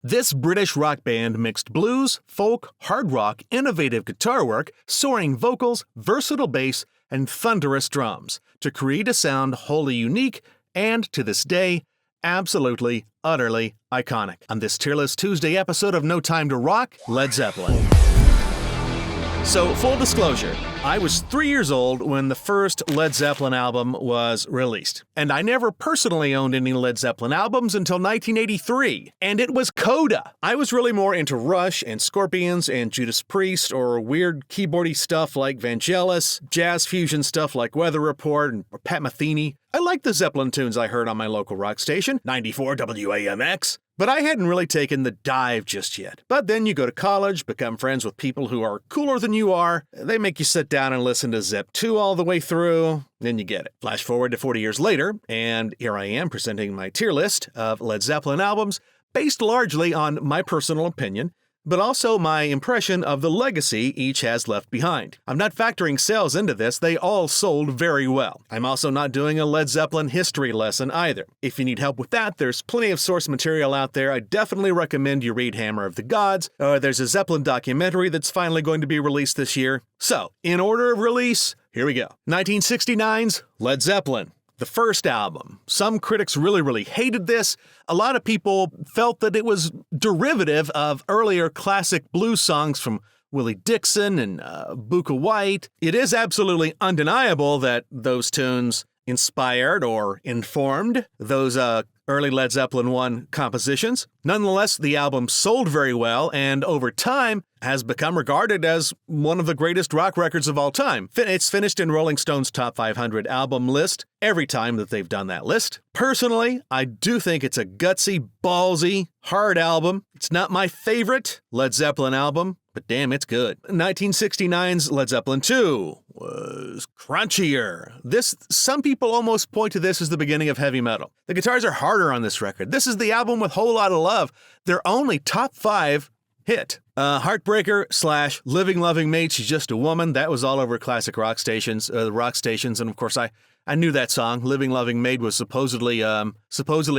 This British rock band mixed blues, folk, hard rock, innovative guitar work, soaring vocals, versatile bass, and thunderous drums to create a sound wholly unique and, to this day, absolutely, utterly iconic. On this Tier List Tuesday episode of No Time to Rock, Led Zeppelin. So, full disclosure, I was 3 years old when the first Led Zeppelin album was released. And I never personally owned any Led Zeppelin albums until 1983. And it was Coda. I was really more into Rush and Scorpions and Judas Priest or weird keyboardy stuff like Vangelis, jazz fusion stuff like Weather Report and Pat Metheny. I liked the Zeppelin tunes I heard on my local rock station, 94 WAMX. But I hadn't really taken the dive just yet. But then you go to college, become friends with people who are cooler than you are. They make you sit down and listen to Zep 2 all the way through. Then you get it. Flash forward to 40 years later, and here I am presenting my tier list of Led Zeppelin albums based largely on my personal opinion, but also my impression of the legacy each has left behind. I'm not factoring sales into this, they all sold very well. I'm also not doing a Led Zeppelin history lesson either. If you need help with that, there's plenty of source material out there. I definitely recommend you read Hammer of the Gods. There's a Zeppelin documentary that's finally going to be released this year. So, in order of release, here we go. 1969's Led Zeppelin. The first album. Some critics really hated this. A lot of people felt that it was derivative of earlier classic blues songs from Willie Dixon and Booker White. It is absolutely undeniable that those tunes inspired or informed those early Led Zeppelin I compositions. Nonetheless, the album sold very well and over time has become regarded as one of the greatest rock records of all time. It's finished in Rolling Stone's Top 500 album list every time that they've done that list. Personally, I do think it's a gutsy, ballsy, hard album. It's not my favorite Led Zeppelin album, but damn, it's good. 1969's Led Zeppelin II was crunchier. Some people almost point to this as the beginning of heavy metal. The guitars are harder on this record. This is the album with Whole Lotta Love, their only top 5 hit. Heartbreaker / Living Loving Maid, She's Just a Woman. That was all over classic rock stations, and of course I knew that song. Living Loving Maid was supposedly a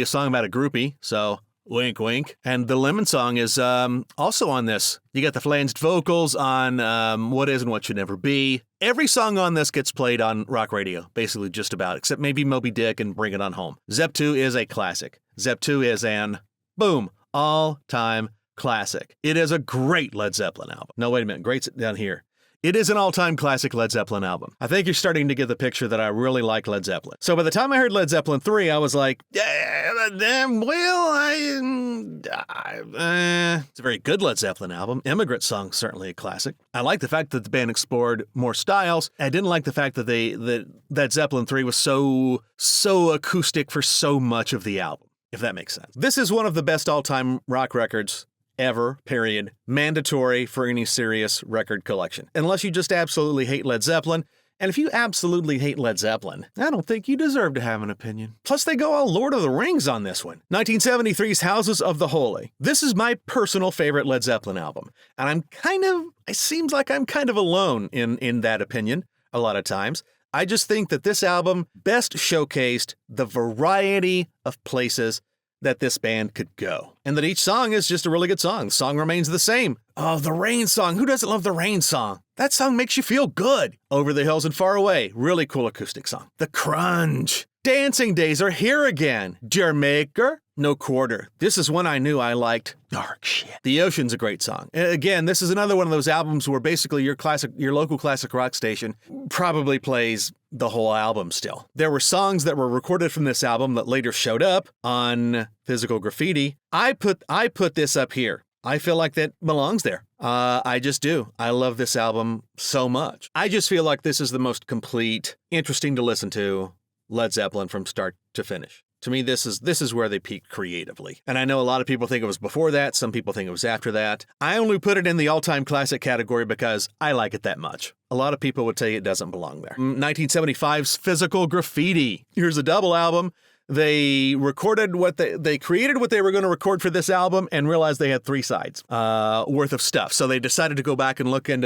song about a groupie, so wink wink. And the Lemon Song is also on this. You got the flanged vocals on What Is and What Should Never Be. Every song on this gets played on rock radio, basically just about, except maybe Moby Dick and Bring It On Home. Zep 2 is a classic. Zep 2 is an, boom, all-time classic. It is a great Led Zeppelin album. No, wait a minute. Great's down here. It is an all-time classic Led Zeppelin album. I think you're starting to get the picture that I really like Led Zeppelin. So by the time I heard Led Zeppelin III, I was like, yeah, damn, well, it's a very good Led Zeppelin album. Immigrant Song, certainly a classic. I like the fact that the band explored more styles. I didn't like the fact that Zeppelin III was so acoustic for so much of the album, if that makes sense. This is one of the best all-time rock records ever, period. Mandatory for any serious record collection. Unless you just absolutely hate Led Zeppelin. And if you absolutely hate Led Zeppelin, I don't think you deserve to have an opinion. Plus, they go all Lord of the Rings on this one. 1973's Houses of the Holy. This is my personal favorite Led Zeppelin album. And it seems like I'm kind of alone in that opinion a lot of times. I just think that this album best showcased the variety of places that this band could go. And that each song is just a really good song. The song remains the same. Oh, the Rain song. Who doesn't love the Rain song? That song makes you feel good. Over the Hills and Far Away. Really cool acoustic song. The Crunch. Dancing Days Are Here Again. Jamaica. No Quarter. This is one I knew I liked. Dark Shit. The Ocean's a great song. Again, this is another one of those albums where basically your local classic rock station probably plays the whole album still. There were songs that were recorded from this album that later showed up on Physical Graffiti. I put this up here. I feel like that belongs there. I just do. I love this album so much. I just feel like this is the most complete, interesting to listen to Led Zeppelin from start to finish. To me, this is where they peaked creatively. And I know a lot of people think it was before that. Some people think it was after that. I only put it in the all-time classic category because I like it that much. A lot of people would tell you it doesn't belong there. 1975's Physical Graffiti. Here's a double album. They recorded they created what they were going to record for this album and realized they had 3 sides worth of stuff. So they decided to go back and look at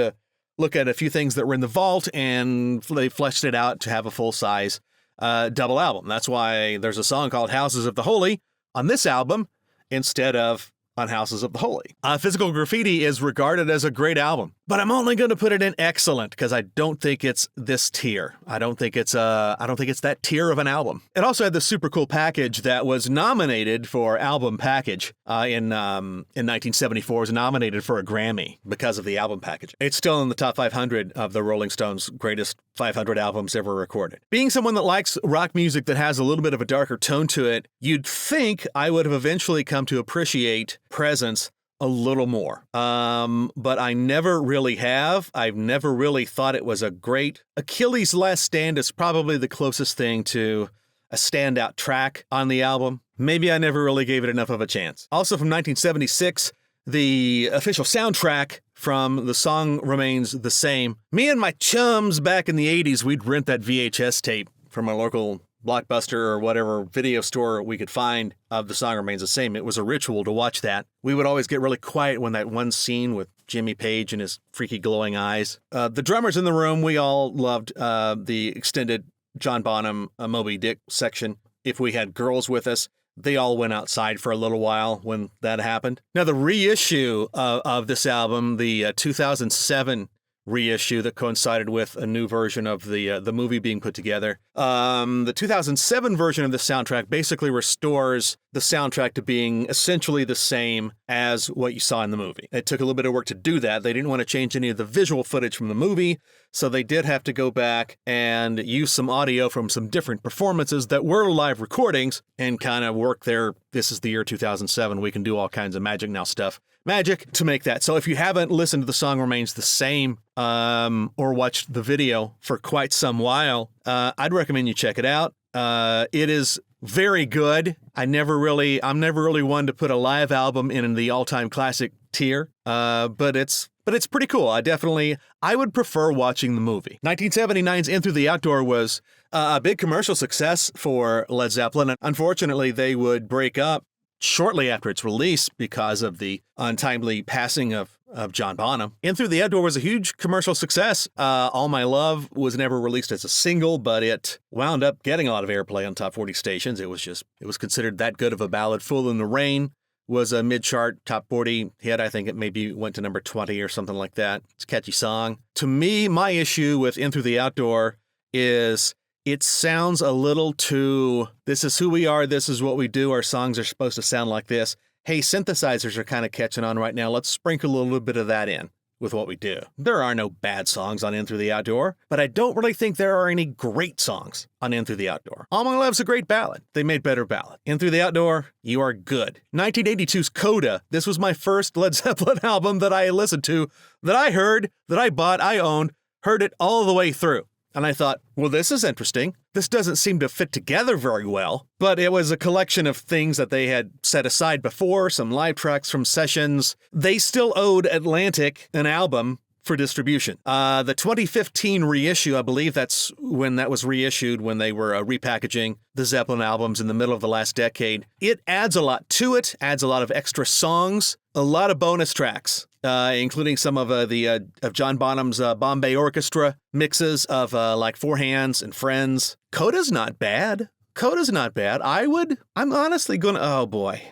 a few things that were in the vault, and they fleshed it out to have a full-size double album. That's why there's a song called Houses of the Holy on this album instead of on Houses of the Holy. Physical Graffiti is regarded as a great album, but I'm only going to put it in excellent because I don't think it's this tier. I don't think it's that tier of an album. It also had this super cool package that was nominated for album package in 1974. Was nominated for a Grammy because of the album package. It's still in the top 500 of the Rolling Stones' greatest 500 albums ever recorded. Being someone that likes rock music that has a little bit of a darker tone to it, you'd think I would have eventually come to appreciate Presence a little more. But I never really have. I've never really thought it was a great. Achilles' Last Stand is probably the closest thing to a standout track on the album. Maybe I never really gave it enough of a chance. Also from 1976, the official soundtrack from The Song Remains the Same. Me and my chums back in the 80s, we'd rent that VHS tape from a local Blockbuster or whatever video store we could find of The Song Remains the Same. It was a ritual to watch that. We would always get really quiet when that one scene with Jimmy Page and his freaky glowing eyes. The drummers in the room, we all loved the extended John Bonham Moby Dick section. If we had girls with us, they all went outside for a little while when that happened. Now, the reissue of this album, the 2007 reissue that coincided with a new version of the movie being put together. The 2007 version of the soundtrack basically restores the soundtrack to being essentially the same as what you saw in the movie. It took a little bit of work to do that. They didn't want to change any of the visual footage from the movie, so they did have to go back and use some audio from some different performances that were live recordings and kind of work their, this is the year 2007, we can do all kinds of magic now stuff. Magic to make that. So if you haven't listened to The Song Remains the Same or watched the video for quite some while, I'd recommend you check it out. It is very good. I'm never really one to put a live album in the all-time classic tier, but it's pretty cool. I would prefer watching the movie. 1979's In Through the Outdoor was a big commercial success for Led Zeppelin. Unfortunately, they would break up shortly after its release because of the untimely passing of John Bonham. In Through the Outdoor was a huge commercial success. All My Love was never released as a single, but it wound up getting a lot of airplay on top 40 stations. It was considered that good of a ballad. Fool in the Rain was a mid-chart top 40 hit. I think it maybe went to number 20 or something like that. It's a catchy song. To me, my issue with In Through the Outdoor is it sounds a little too, this is who we are, this is what we do, our songs are supposed to sound like this. Hey, synthesizers are kind of catching on right now. Let's sprinkle a little bit of that in with what we do. There are no bad songs on In Through the Outdoor, but I don't really think there are any great songs on In Through the Outdoor. All My Love's a great ballad. They made better ballad. In Through the Outdoor, you are good. 1982's Coda. This was my first Led Zeppelin album that I listened to, that I heard, that I bought, I owned, heard it all the way through. And I thought, well, this is interesting. This doesn't seem to fit together very well. But it was a collection of things that they had set aside before, some live tracks from sessions. They still owed Atlantic an album for distribution. The 2015 reissue, I believe that's when that was reissued, when they were repackaging the Zeppelin albums in the middle of the last decade. It adds a lot to it, adds a lot of extra songs, a lot of bonus tracks. Including some of of John Bonham's Bombay Orchestra mixes of like Four Hands and Friends. Coda's not bad. I'm honestly gonna, oh boy.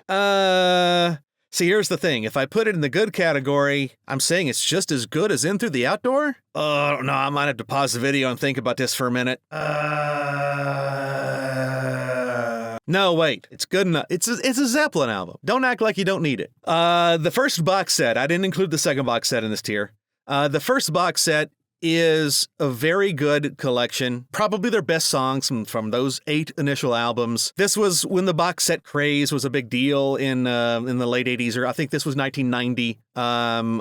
See, here's the thing. If I put it in the good category, I'm saying it's just as good as In Through the Outdoor? Oh, no, I might have to pause the video and think about this for a minute. No, wait. It's good enough. It's a Zeppelin album. Don't act like you don't need it. The first box set, I didn't include the second box set in this tier. The first box set is a very good collection. Probably their best songs from those 8 initial albums. This was when the box set craze was a big deal in the late 80s, or I think this was 1990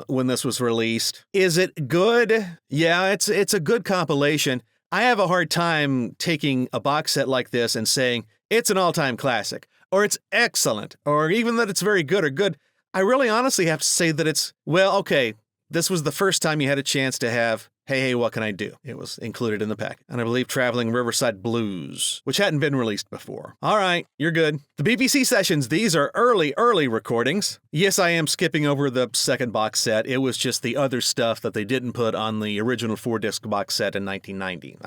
when this was released. Is it good? Yeah, it's a good compilation. I have a hard time taking a box set like this and saying, it's an all-time classic, or it's excellent, or even that it's very good or good. I really honestly have to say that it's, well, okay, this was the first time you had a chance to have Hey, What Can I Do? It was included in the pack. And I believe Traveling Riverside Blues, which hadn't been released before. All right, you're good. The BBC sessions, these are early recordings. Yes, I am skipping over the second box set. It was just the other stuff that they didn't put on the original 4-disc box set in 1990.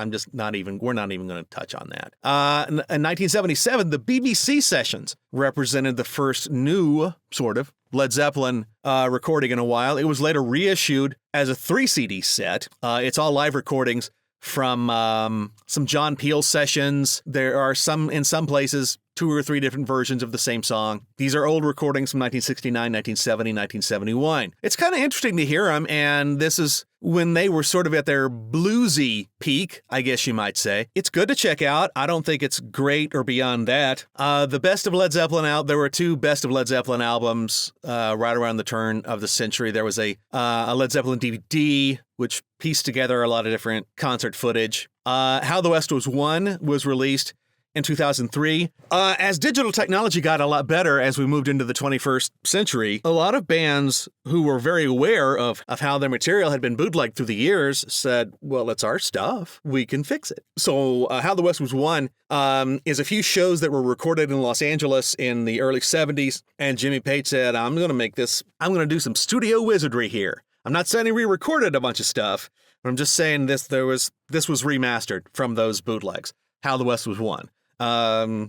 We're not even going to touch on that. In 1977, the BBC sessions represented the first new, sort of, Led Zeppelin recording in a while. It was later reissued as a 3-CD set. It's all live recordings from some John Peel sessions. There are in some places, 2 or 3 different versions of the same song. These are old recordings from 1969, 1970, 1971. It's kind of interesting to hear them, and this is when they were sort of at their bluesy peak, I guess you might say. It's good to check out. I don't think it's great or beyond that. The Best of Led Zeppelin out. There were 2 Best of Led Zeppelin albums right around the turn of the century. There was a Led Zeppelin DVD, which pieced together a lot of different concert footage. How the West Was Won was released in 2003. As digital technology got a lot better as we moved into the 21st century, a lot of bands who were very aware of how their material had been bootlegged through the years said, well, it's our stuff. We can fix it. So How the West Was Won is a few shows that were recorded in Los Angeles in the early 70s. And Jimmy Page said, I'm going to do some studio wizardry here. I'm not saying he re-recorded a bunch of stuff, but I'm just saying this was remastered from those bootlegs. How the West Was Won. 2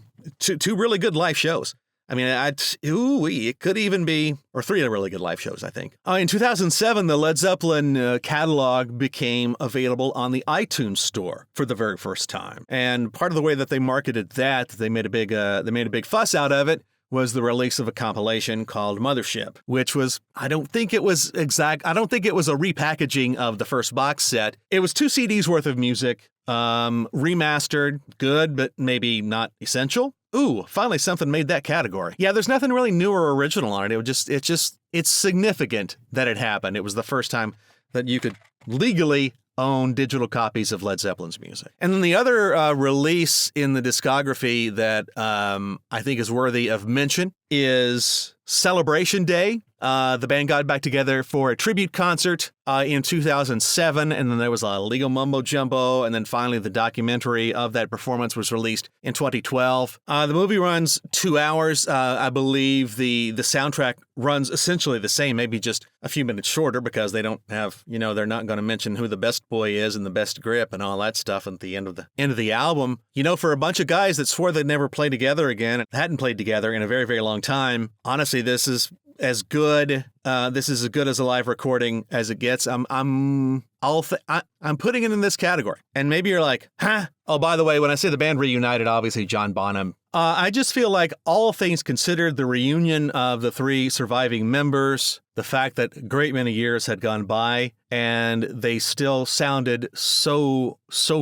really good live shows. I mean, it could even be, or 3 really good live shows, I think. In 2007, the Led Zeppelin catalog became available on the iTunes store for the very first time. And part of the way that they marketed that, they made a big fuss out of it, was the release of a compilation called Mothership, which was, I don't think it was a repackaging of the first box set. It was 2 CDs worth of music, remastered, good, but maybe not essential. Ooh, finally something made that category. Yeah, there's nothing really new or original on it. It's significant that it happened. It was the first time that you could legally own digital copies of Led Zeppelin's music. And then the other release in the discography that I think is worthy of mention is Celebration Day. The band got back together for a tribute concert in 2007, and then there was a legal mumbo-jumbo, and then finally the documentary of that performance was released in 2012. The movie runs 2 hours. I believe the soundtrack runs essentially the same, maybe just a few minutes shorter, because they don't have, they're not going to mention who the best boy is and the best grip and all that stuff at the end of the album. For a bunch of guys that swore they'd never play together again, hadn't played together in a very, very long time, honestly, this is as good. This is as good as a live recording as it gets. I'm putting it in this category. And maybe you're like, huh? Oh, by the way, when I say the band reunited, obviously John Bonham. I just feel like, all things considered, the reunion of the 3 surviving members, the fact that a great many years had gone by and they still sounded so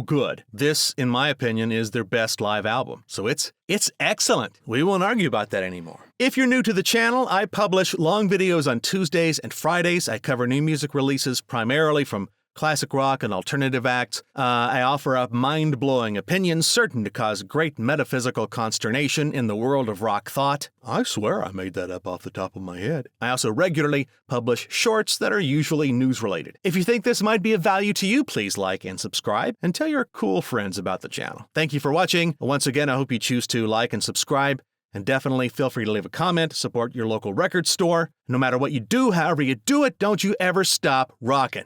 good. This, in my opinion, is their best live album. So it's excellent. We won't argue about that anymore. If you're new to the channel, I publish long videos on Tuesdays and Fridays. I cover new music releases primarily from classic rock and alternative acts. I offer up mind-blowing opinions certain to cause great metaphysical consternation in the world of rock thought. I swear I made that up off the top of my head. I also regularly publish shorts that are usually news-related. If you think this might be of value to you, please like and subscribe, and tell your cool friends about the channel. Thank you for watching. Once again, I hope you choose to like and subscribe. And definitely feel free to leave a comment, support your local record store. No matter what you do, however you do it, don't you ever stop rocking.